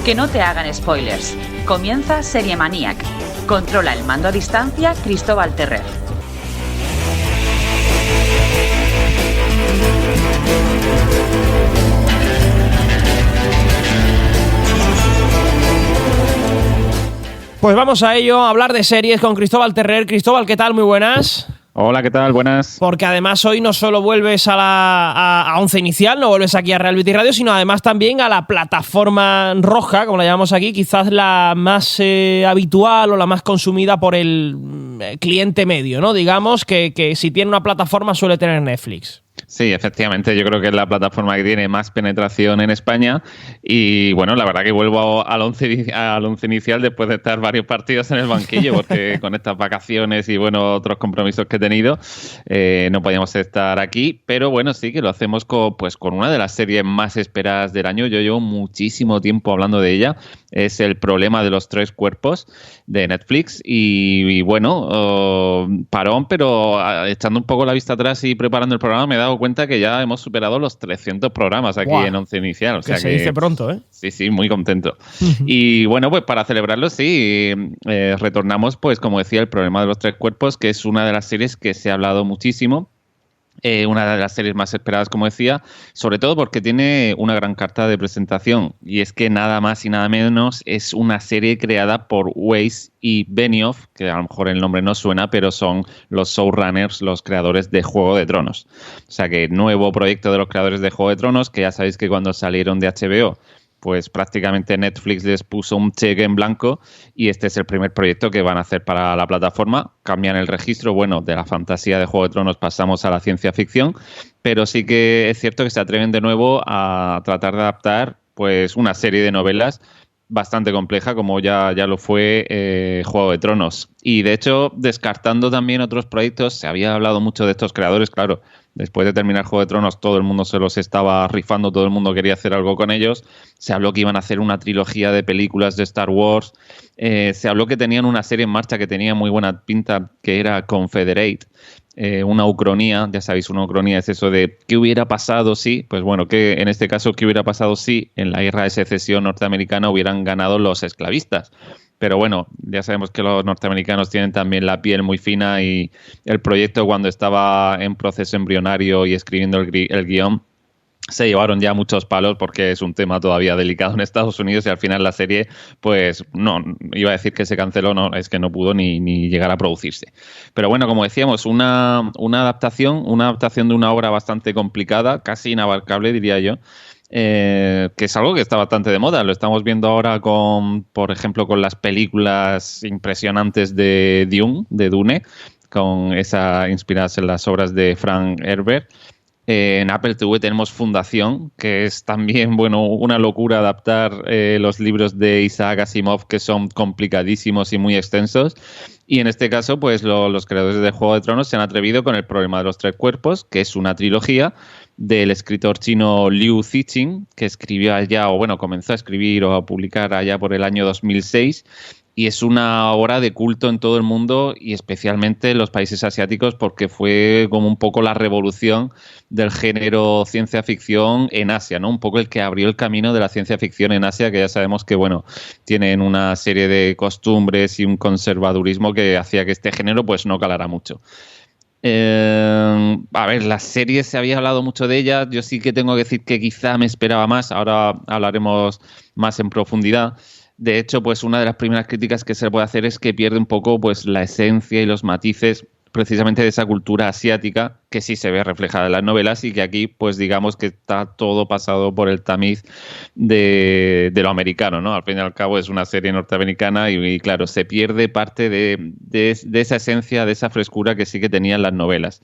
Que no te hagan spoilers. Comienza Serie Maniac. Controla el mando a distancia Cristóbal Terrer. Pues vamos a ello, a hablar de series con Cristóbal Terrer. Cristóbal, ¿qué tal? Muy buenas. Hola, ¿qué tal? Buenas. Porque además hoy no solo vuelves a Once Inicial, no vuelves aquí a Real Betis Radio, sino además también a la plataforma roja, como la llamamos aquí, quizás la más habitual o la más consumida por el cliente medio, ¿no? Digamos que si tiene una plataforma suele tener Netflix. Sí, efectivamente, yo creo que es la plataforma que tiene más penetración en España y bueno, la verdad que vuelvo al once inicial después de estar varios partidos en el banquillo porque con estas vacaciones y bueno, otros compromisos que he tenido no podíamos estar aquí, pero bueno, sí que lo hacemos con una de las series más esperadas del año. Yo llevo muchísimo tiempo hablando de ella, es El problema de los tres cuerpos de Netflix y bueno, parón, pero echando un poco la vista atrás y preparando el programa me he dado cuenta que ya hemos superado los 300 programas aquí en Once Inicial. O sea que se dice pronto, ¿eh? Sí, muy contento. Y bueno, pues para celebrarlo, sí, retornamos, pues como decía, El problema de los tres cuerpos, que es una de las series que se ha hablado muchísimo. Una de las series más esperadas, como decía, sobre todo porque tiene una gran carta de presentación y es que nada más y nada menos es una serie creada por Weiss y Benioff, que a lo mejor el nombre no suena, pero son los showrunners, los creadores de Juego de Tronos. O sea que nuevo proyecto de los creadores de Juego de Tronos, que ya sabéis que cuando salieron de HBO pues prácticamente Netflix les puso un cheque en blanco y este es el primer proyecto que van a hacer para la plataforma. Cambian el registro, bueno, de la fantasía de Juego de Tronos pasamos a la ciencia ficción, pero sí que es cierto que se atreven de nuevo a tratar de adaptar pues una serie de novelas bastante compleja como ya lo fue Juego de Tronos. Y de hecho, descartando también otros proyectos, se había hablado mucho de estos creadores, claro. Después de terminar Juego de Tronos, todo el mundo se los estaba rifando, todo el mundo quería hacer algo con ellos. Se habló que iban a hacer una trilogía de películas de Star Wars. Se habló que tenían una serie en marcha que tenía muy buena pinta, que era Confederate. Una ucronía, ya sabéis, una ucronía es eso de ¿qué hubiera pasado si? Pues bueno, que en este caso, ¿qué hubiera pasado si en la guerra de secesión norteamericana hubieran ganado los esclavistas? Pero bueno, ya sabemos que los norteamericanos tienen también la piel muy fina y el proyecto cuando estaba en proceso embrionario y escribiendo el guión se llevaron ya muchos palos porque es un tema todavía delicado en Estados Unidos y al final la serie, pues no, iba a decir que se canceló, no, es que no pudo ni llegar a producirse. Pero bueno, como decíamos, una adaptación de una obra bastante complicada, casi inabarcable diría yo, que es algo que está bastante de moda. Lo estamos viendo ahora por ejemplo, con las películas impresionantes de Dune, con esa inspiradas en las obras de Frank Herbert. En Apple TV tenemos Fundación, que es también, bueno, una locura adaptar los libros de Isaac Asimov, que son complicadísimos y muy extensos. Y en este caso, pues los creadores de Juego de Tronos se han atrevido con El problema de los tres cuerpos, que es una trilogía del escritor chino Liu Cixin, que escribió allá, o bueno, comenzó a escribir o a publicar allá por el año 2006. Y es una obra de culto en todo el mundo y especialmente en los países asiáticos porque fue como un poco la revolución del género ciencia ficción en Asia, ¿no? Un poco el que abrió el camino de la ciencia ficción en Asia, que ya sabemos que, bueno, tienen una serie de costumbres y un conservadurismo que hacía que este género pues no calara mucho. A ver, las series se había hablado mucho de ellas. Yo sí que tengo que decir que quizá me esperaba más. Ahora hablaremos más en profundidad. De hecho, pues una de las primeras críticas que se le puede hacer es que pierde un poco pues la esencia y los matices precisamente de esa cultura asiática que sí se ve reflejada en las novelas y que aquí pues digamos que está todo pasado por el tamiz de lo americano, ¿no? Al fin y al cabo es una serie norteamericana y claro, se pierde parte de esa esencia, de esa frescura que sí que tenían las novelas.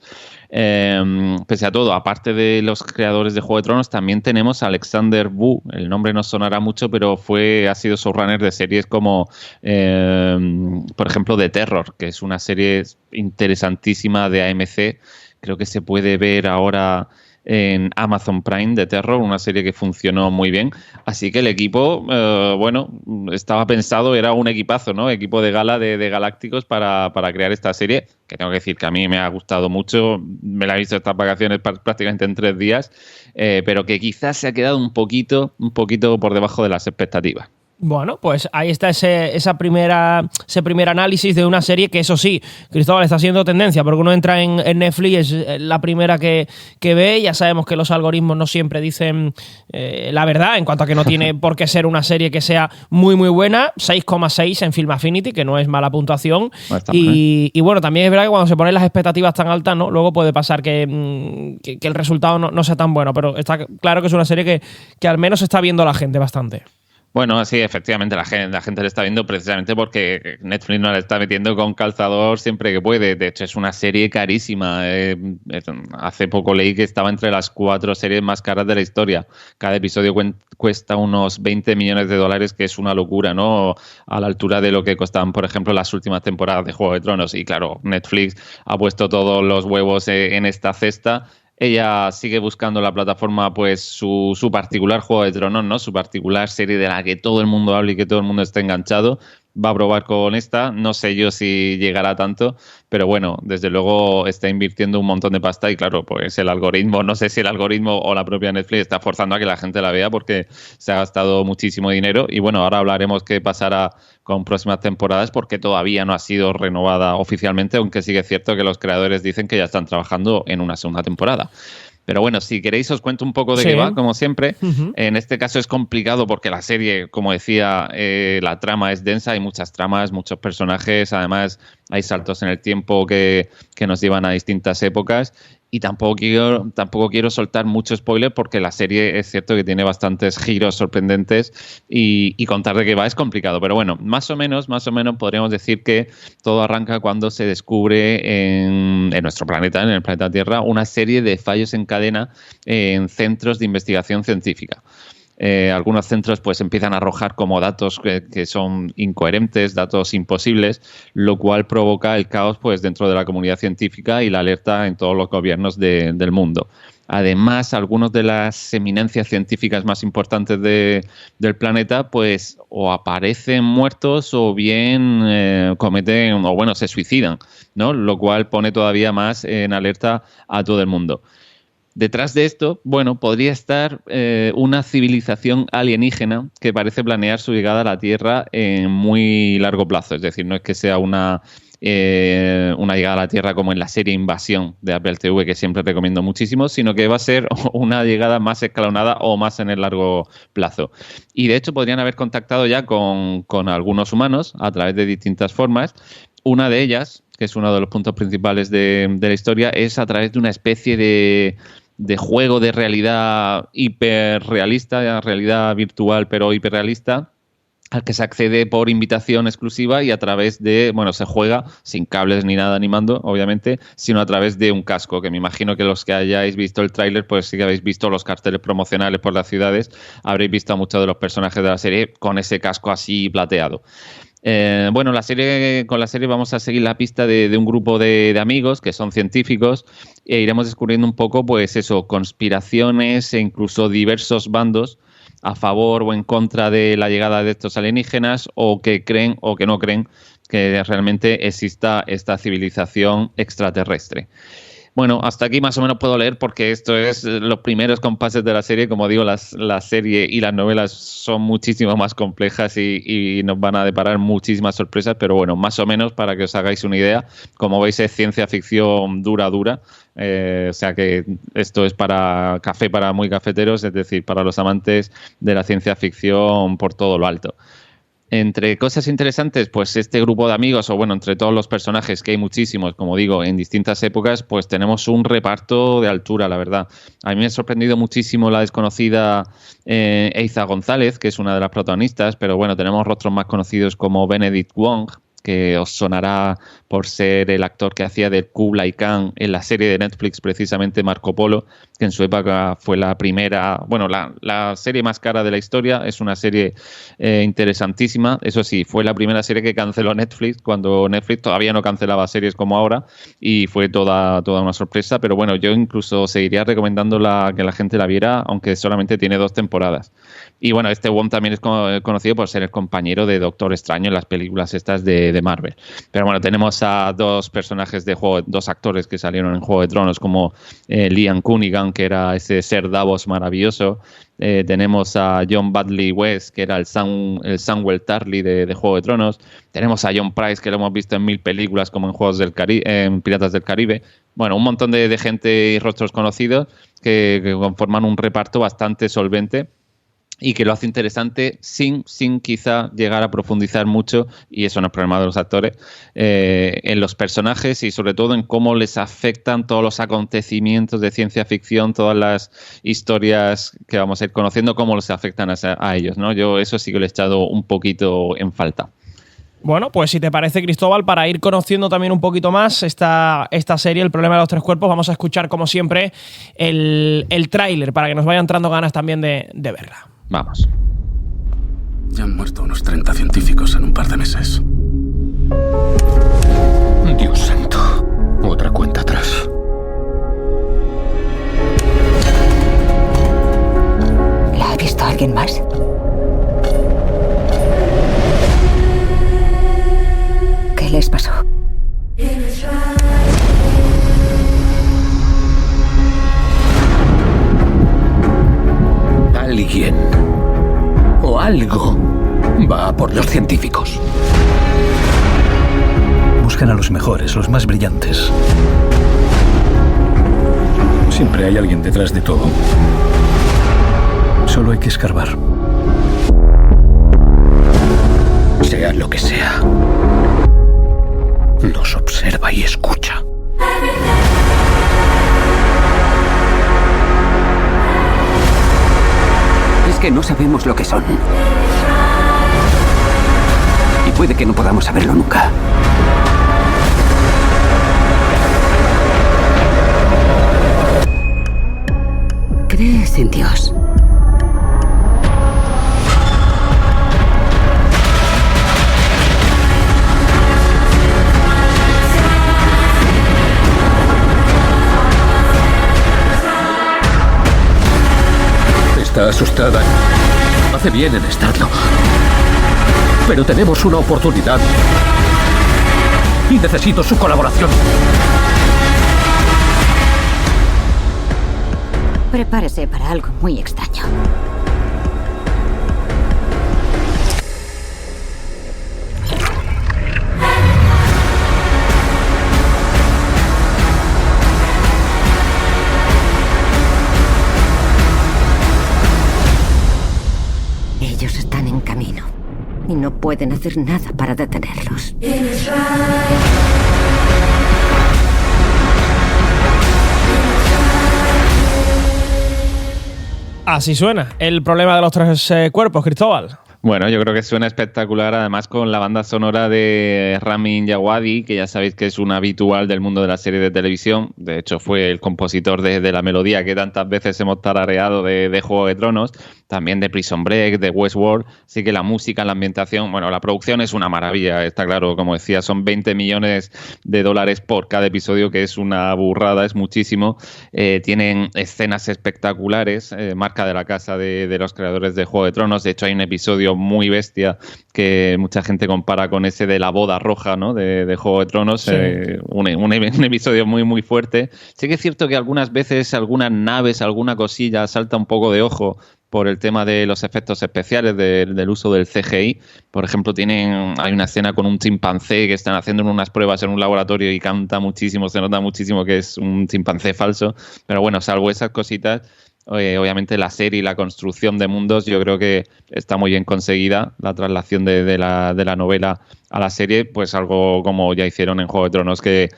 Pese a todo, aparte de los creadores de Juego de Tronos, también tenemos a Alexander Wu. El nombre no sonará mucho, pero ha sido showrunner de series como, por ejemplo, The Terror, que es una serie interesantísima de AMC. Creo que se puede ver ahora en Amazon Prime, The Terror, una serie que funcionó muy bien. Así que el equipo, bueno, estaba pensado, era un equipazo, ¿no? Equipo de gala de galácticos para crear esta serie, que tengo que decir que a mí me ha gustado mucho. Me la he visto estas vacaciones prácticamente en 3 días, pero que quizás se ha quedado un poquito por debajo de las expectativas. Bueno, pues ahí está ese primer análisis de una serie que, eso sí, Cristóbal, está siendo tendencia, porque uno entra en Netflix, es la primera que ve. Ya sabemos que los algoritmos no siempre dicen la verdad en cuanto a que no tiene por qué ser una serie que sea muy, muy buena. 6,6 en Film Affinity, que no es mala puntuación. No y bueno, también es verdad que cuando se ponen las expectativas tan altas, ¿no? Luego puede pasar que el resultado no sea tan bueno, pero está claro que es una serie que al menos está viendo la gente bastante. Bueno, sí, efectivamente, la gente le está viendo precisamente porque Netflix no la está metiendo con calzador siempre que puede. De hecho, es una serie carísima. Hace poco leí que estaba entre las 4 series más caras de la historia. Cada episodio cuesta unos $20 millones, que es una locura, ¿no? A la altura de lo que costaban, por ejemplo, las últimas temporadas de Juego de Tronos. Y claro, Netflix ha puesto todos los huevos en esta cesta. Ella sigue buscando la plataforma, pues, su particular Juego de Tronos, ¿no? Su particular serie de la que todo el mundo habla y que todo el mundo está enganchado. Va a probar con esta. No sé yo si llegará tanto, pero bueno, desde luego está invirtiendo un montón de pasta y claro, pues el algoritmo, no sé si el algoritmo o la propia Netflix está forzando a que la gente la vea porque se ha gastado muchísimo dinero. Y bueno, ahora hablaremos qué pasará con próximas temporadas porque todavía no ha sido renovada oficialmente, aunque sí que es cierto que los creadores dicen que ya están trabajando en una segunda temporada. Pero bueno, si queréis os cuento un poco de qué va, como siempre. En este caso es complicado porque la serie, como decía, la trama es densa, hay muchas tramas, muchos personajes, además hay saltos en el tiempo que nos llevan a distintas épocas. Y tampoco quiero soltar mucho spoiler porque la serie es cierto que tiene bastantes giros sorprendentes y contar de qué va es complicado. Pero bueno, más o menos podríamos decir que todo arranca cuando se descubre en nuestro planeta, en el planeta Tierra, una serie de fallos en cadena en centros de investigación científica. Algunos centros pues empiezan a arrojar como datos que son incoherentes, datos imposibles, lo cual provoca el caos pues dentro de la comunidad científica y la alerta en todos los gobiernos del mundo. Además, algunos de las eminencias científicas más importantes del planeta pues o aparecen muertos o bien cometen o bueno se suicidan, ¿no? Lo cual pone todavía más en alerta a todo el mundo. Detrás de esto, bueno, podría estar una civilización alienígena que parece planear su llegada a la Tierra en muy largo plazo. Es decir, no es que sea una llegada a la Tierra como en la serie Invasión de Apple TV, que siempre recomiendo muchísimo, sino que va a ser una llegada más escalonada o más en el largo plazo. Y de hecho podrían haber contactado ya con algunos humanos a través de distintas formas. Una de ellas, que es uno de los puntos principales de la historia, es a través de una especie de juego de realidad hiperrealista, realidad virtual pero hiperrealista, al que se accede por invitación exclusiva y a través de, bueno, se juega sin cables ni nada animando, obviamente, sino a través de un casco, que me imagino que los que hayáis visto el tráiler, pues sí que habéis visto los carteles promocionales por las ciudades, habréis visto a muchos de los personajes de la serie con ese casco así plateado. Bueno, con la serie vamos a seguir la pista de un grupo de amigos que son científicos e iremos descubriendo un poco, pues eso, conspiraciones e incluso diversos bandos a favor o en contra de la llegada de estos alienígenas o que creen o que no creen que realmente exista esta civilización extraterrestre. Bueno, hasta aquí más o menos puedo leer porque esto es los primeros compases de la serie. Como digo, la serie y las novelas son muchísimo más complejas y nos van a deparar muchísimas sorpresas, pero bueno, más o menos para que os hagáis una idea. Como veis, es ciencia ficción dura. O sea que esto es para café para muy cafeteros, es decir, para los amantes de la ciencia ficción por todo lo alto. Entre cosas interesantes, pues este grupo de amigos, o bueno, entre todos los personajes, que hay muchísimos, como digo, en distintas épocas, pues tenemos un reparto de altura, la verdad. A mí me ha sorprendido muchísimo la desconocida Eiza González, que es una de las protagonistas, pero bueno, tenemos rostros más conocidos como Benedict Wong, que os sonará por ser el actor que hacía de Kublai Khan en la serie de Netflix, precisamente Marco Polo, que en su época fue la primera, bueno, la serie más cara de la historia. Es una serie interesantísima. Eso sí, fue la primera serie que canceló Netflix, cuando Netflix todavía no cancelaba series como ahora, y fue toda una sorpresa. Pero bueno, yo incluso seguiría recomendando que la gente la viera, aunque solamente tiene 2 temporadas. Y bueno, este Wong también es conocido por ser el compañero de Doctor Extraño en las películas estas de de Marvel. Pero bueno, tenemos a dos personajes de juego, dos actores que salieron en Juego de Tronos, como Liam Cunningham, que era ese ser Davos maravilloso. Tenemos a John Badley West, que era el Samwell Tarly de Juego de Tronos. Tenemos a John Price, que lo hemos visto en 1000 películas, como en en Piratas del Caribe. Bueno, un montón de gente y rostros conocidos que conforman un reparto bastante solvente y que lo hace interesante sin quizá llegar a profundizar mucho, y eso no es problema de los actores, en los personajes y sobre todo en cómo les afectan todos los acontecimientos de ciencia ficción, todas las historias que vamos a ir conociendo, cómo les afectan a ellos, ¿no? Yo eso sí que lo he echado un poquito en falta. Bueno, pues si te parece, Cristóbal, para ir conociendo también un poquito más esta serie, El problema de los tres cuerpos, vamos a escuchar, como siempre, el tráiler para que nos vaya entrando ganas también de verla. Vamos. Ya han muerto unos 30 científicos en un par de meses. Dios santo. Otra cuenta atrás. ¿La ha visto alguien más? ¿Qué les pasó? Alguien o algo va a por los científicos. Buscan a los mejores, los más brillantes. Siempre hay alguien detrás de todo. Solo hay que escarbar. Sea lo que sea, nos observa y escucha. Es que no sabemos lo que son. Y puede que no podamos saberlo nunca. ¿Crees en Dios? Está asustada. Hace bien en estarlo. Pero tenemos una oportunidad. Y necesito su colaboración. Prepárese para algo muy extraño. Ellos están en camino y no pueden hacer nada para detenerlos. Así suena el problema de los tres cuerpos, Cristóbal. Bueno, yo creo que suena espectacular, además con la banda sonora de Ramin Djawadi, que ya sabéis que es un habitual del mundo de la serie de televisión. De hecho, fue el compositor de la melodía que tantas veces hemos tarareado de Juego de Tronos, también de Prison Break, de Westworld. Así que la música, la ambientación, bueno, la producción es una maravilla, está claro. Como decía, son 20 millones de dólares por cada episodio, que es una burrada, es muchísimo. Tienen escenas espectaculares, marca de la casa de los creadores de Juego de Tronos. De hecho, hay un episodio muy bestia que mucha gente compara con ese de la boda roja, ¿no? de Juego de Tronos. Sí. Un episodio muy muy fuerte. Sí que es cierto que algunas veces algunas naves, alguna cosilla salta un poco de ojo por el tema de los efectos especiales, del uso del CGI. Por ejemplo, hay una escena con un chimpancé que están haciendo unas pruebas en un laboratorio y canta muchísimo, se nota muchísimo que es un chimpancé falso. Pero bueno, salvo esas cositas, obviamente la serie y la construcción de mundos yo creo que está muy bien conseguida. La traslación de la novela a la serie, pues algo como ya hicieron en Juego de Tronos, que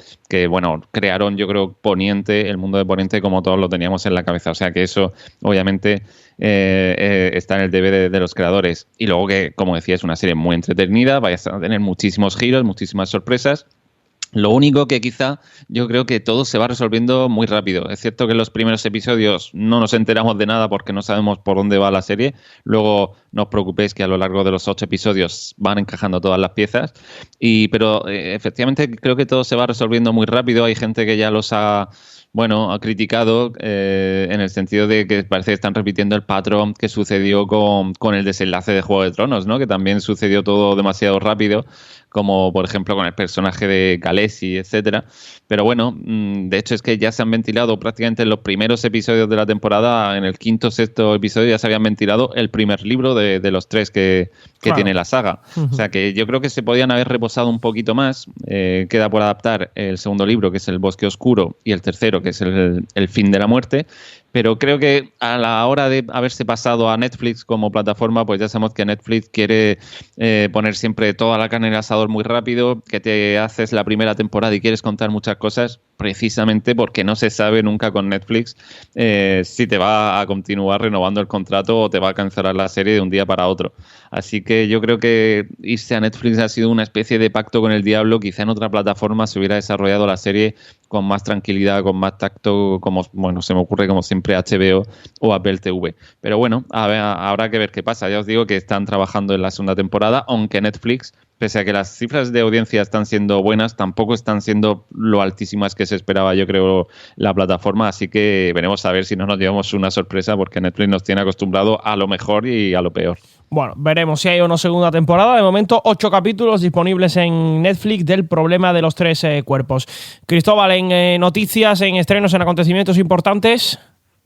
bueno, crearon, yo creo, Poniente, el mundo de Poniente, como todos lo teníamos en la cabeza. O sea que eso obviamente está en el deber de los creadores. Y luego que, como decía, es una serie muy entretenida, vais a tener muchísimos giros, muchísimas sorpresas. Lo único que quizá yo creo que todo se va resolviendo muy rápido. Es cierto que en los primeros episodios no nos enteramos de nada porque no sabemos por dónde va la serie. Luego no os preocupéis que a lo largo de los 8 episodios van encajando todas las piezas. Pero efectivamente creo que todo se va resolviendo muy rápido. Hay gente que ya los ha bueno, ha criticado en el sentido de que parece que están repitiendo el patrón que sucedió con el desenlace de Juego de Tronos, ¿no? Que también sucedió todo demasiado rápido, como por ejemplo con el personaje de Khaleesi, etcétera. Pero bueno, de hecho es que ya se han ventilado prácticamente en los primeros episodios de la temporada, en el quinto o sexto episodio ya se habían ventilado el primer libro de los 3 que claro, tiene la saga. O sea que yo creo que se podían haber reposado un poquito más. Queda por adaptar el segundo libro, que es El Bosque Oscuro, y el tercero, que es El Fin de la Muerte. Pero creo que a la hora de haberse pasado a Netflix como plataforma, pues ya sabemos que Netflix quiere poner siempre toda la carne en el asador muy rápido, que te haces la primera temporada y quieres contar muchas cosas, precisamente porque no se sabe nunca con Netflix si te va a continuar renovando el contrato o te va a cancelar la serie de un día para otro. Así que yo creo que irse a Netflix ha sido una especie de pacto con el diablo. Quizá en otra plataforma se hubiera desarrollado la serie con más tranquilidad, con más tacto, como bueno, se me ocurre como siempre HBO o Apple TV. Pero bueno, habrá que ver qué pasa. Ya os digo que están trabajando en la segunda temporada, aunque Netflix, pese a que las cifras de audiencia están siendo buenas, tampoco están siendo lo altísimas que se esperaba, yo creo, la plataforma. Así que veremos a ver si no nos llevamos una sorpresa, porque Netflix nos tiene acostumbrado a lo mejor y a lo peor. Bueno, veremos si hay o no segunda temporada. De momento, 8 capítulos disponibles en Netflix del problema de los 3 cuerpos. Cristóbal, en noticias, en estrenos, en acontecimientos importantes.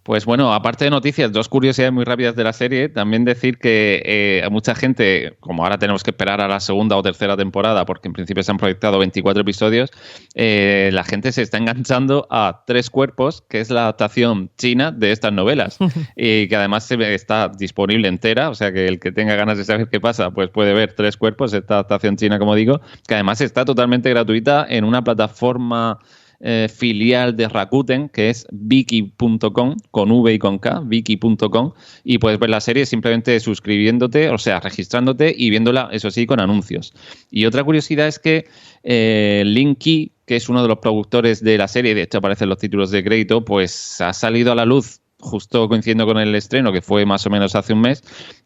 Pues bueno, aparte de noticias, 2 curiosidades muy rápidas de la serie. También decir que a mucha gente, como ahora tenemos que esperar a la segunda o tercera temporada, porque en principio se han proyectado 24 episodios, la gente se está enganchando a 3 cuerpos, que es la adaptación china de estas novelas. Y que además está disponible entera, o sea que el que tenga ganas de saber qué pasa, pues puede ver 3 cuerpos, esta adaptación china, como digo, que además está totalmente gratuita en una plataforma filial de Rakuten, que es Viki.com, con V y con K, Viki.com, y puedes ver la serie simplemente suscribiéndote, o sea, registrándote y viéndola, eso sí, con anuncios. Y otra curiosidad es que Lin Ki, que es uno de los productores de la serie, de hecho aparecen los títulos de crédito, pues ha salido a la luz justo coincidiendo con el estreno, que fue más o menos hace un mes,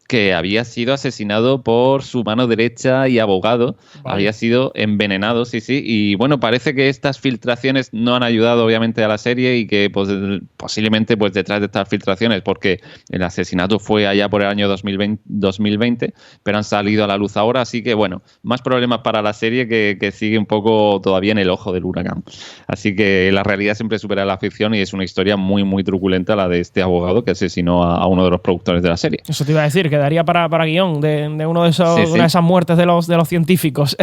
que había sido asesinado por su mano derecha y abogado. Vale. Había sido envenenado, sí. Y bueno, parece que estas filtraciones no han ayudado obviamente a la serie y que pues, posiblemente pues detrás de estas filtraciones, porque el asesinato fue allá por el año 2020, pero han salido a la luz ahora, así que bueno, más problemas para la serie que sigue un poco todavía en el ojo del huracán. Así que la realidad siempre supera la ficción y es una historia muy, muy truculenta la de este abogado que asesinó a uno de los productores de la serie. Eso te iba a decir, quedaría para guión de uno de esos, sí. Una de esas muertes de los científicos.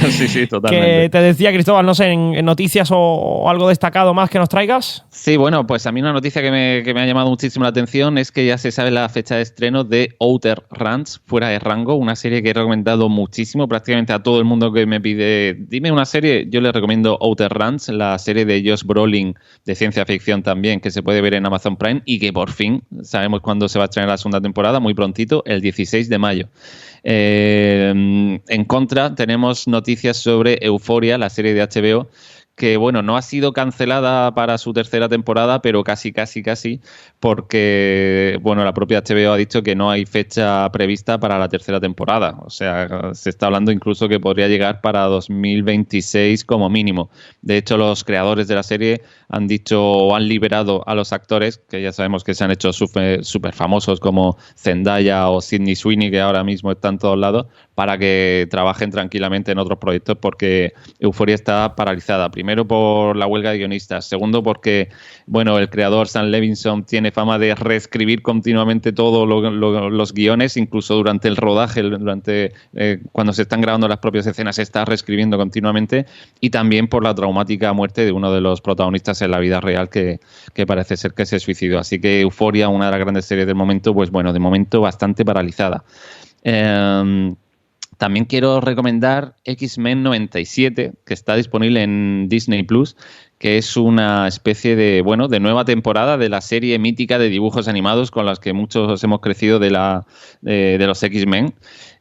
Sí, totalmente. Que te decía, Cristóbal, no sé, en noticias o algo destacado más que nos traigas. Sí, bueno, pues a mí una noticia que me ha llamado muchísimo la atención es que ya se sabe la fecha de estreno de Outer Range, Fuera de Rango, una serie que he recomendado muchísimo, prácticamente a todo el mundo que me pide, dime una serie, yo le recomiendo Outer Range, la serie de Josh Brolin de ciencia ficción también, que se puede ver en Amazon Prime y que por fin sabemos cuándo se va a estrenar la segunda temporada, muy prontito, el 16 de mayo. En contra, tenemos noticias sobre Euphoria, la serie de HBO, que bueno, no ha sido cancelada para su tercera temporada, pero casi, porque bueno, la propia HBO ha dicho que no hay fecha prevista para la tercera temporada. O sea, se está hablando incluso que podría llegar para 2026 como mínimo. De hecho, los creadores de la serie han dicho o han liberado a los actores, que ya sabemos que se han hecho súper famosos como Zendaya o Sydney Sweeney, que ahora mismo están en todos lados, para que trabajen tranquilamente en otros proyectos, porque Euphoria está paralizada. Primero por la huelga de guionistas, segundo porque bueno, el creador Sam Levinson tiene fama de reescribir continuamente todos los guiones, incluso durante el rodaje, cuando se están grabando las propias escenas, se está reescribiendo continuamente, y también por la traumática muerte de uno de los protagonistas en la vida real que parece ser que se suicidó. Así que Euphoria, una de las grandes series del momento, pues bueno, de momento bastante paralizada. También quiero recomendar X-Men 97, que está disponible en Disney Plus, que es una especie de nueva temporada de la serie mítica de dibujos animados con las que muchos hemos crecido de los X-Men.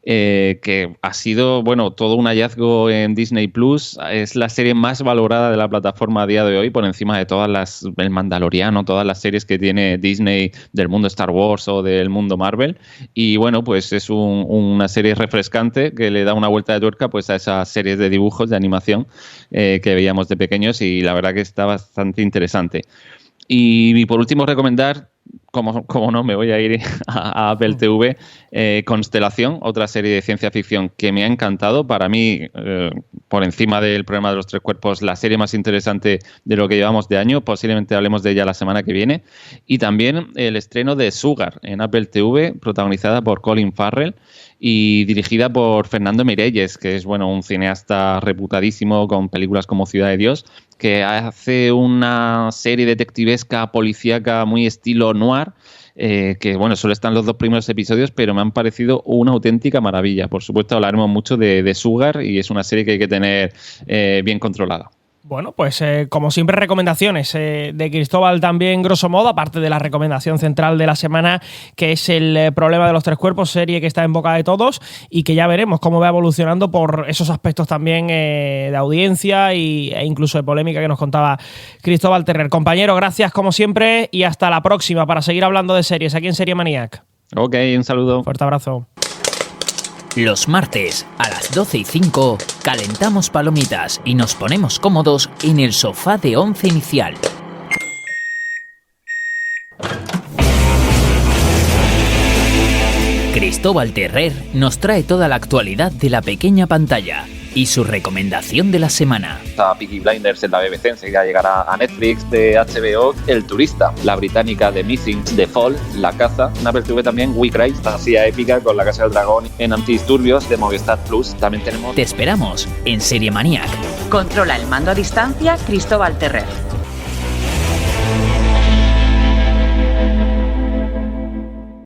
Que ha sido, todo un hallazgo en Disney Plus. Es la serie más valorada de la plataforma a día de hoy, por encima de todas El Mandaloriano, todas las series que tiene Disney del mundo Star Wars o del mundo Marvel. Y bueno, pues es una serie refrescante que le da una vuelta de tuerca pues a esas series de dibujos, de animación que veíamos de pequeños, y la verdad que está bastante interesante. Y por último, recomendar, como no, me voy a ir a Apple TV, Constelación, otra serie de ciencia ficción que me ha encantado. Para mí, por encima del Problema de los Tres Cuerpos, la serie más interesante de lo que llevamos de año. Posiblemente hablemos de ella la semana que viene. Y también el estreno de Sugar en Apple TV, protagonizada por Colin Farrell y dirigida por Fernando Meirelles, que es un cineasta reputadísimo con películas como Ciudad de Dios, que hace una serie detectivesca policíaca muy estilo noir, que solo están los 2 primeros episodios, pero me han parecido una auténtica maravilla. Por supuesto, hablaremos mucho de Sugar y es una serie que hay que tener bien controlada. Bueno, pues como siempre, recomendaciones de Cristóbal también, grosso modo, aparte de la recomendación central de la semana, que es el Problema de los Tres Cuerpos, serie que está en boca de todos y que ya veremos cómo va evolucionando por esos aspectos también de audiencia e incluso de polémica que nos contaba Cristóbal Terrer. Compañero, gracias como siempre y hasta la próxima para seguir hablando de series aquí en Serie Maniac. Ok, un saludo. Fuerte abrazo. Los martes a las 12:05 calentamos palomitas y nos ponemos cómodos en el sofá de Once Inicial. Cristóbal Terrer nos trae toda la actualidad de la pequeña pantalla y su recomendación de la semana. Está Peaky Blinders en la BBC, enseguida llegará a Netflix, de HBO, El Turista, la británica de Missing, The Fall, La Caza, en Apple TV también We Cry, fantasía épica con La Casa del Dragón, en Antidisturbios de Movistar Plus, también tenemos... Te esperamos en Serie Maniac. Controla el mando a distancia Cristóbal Terrer.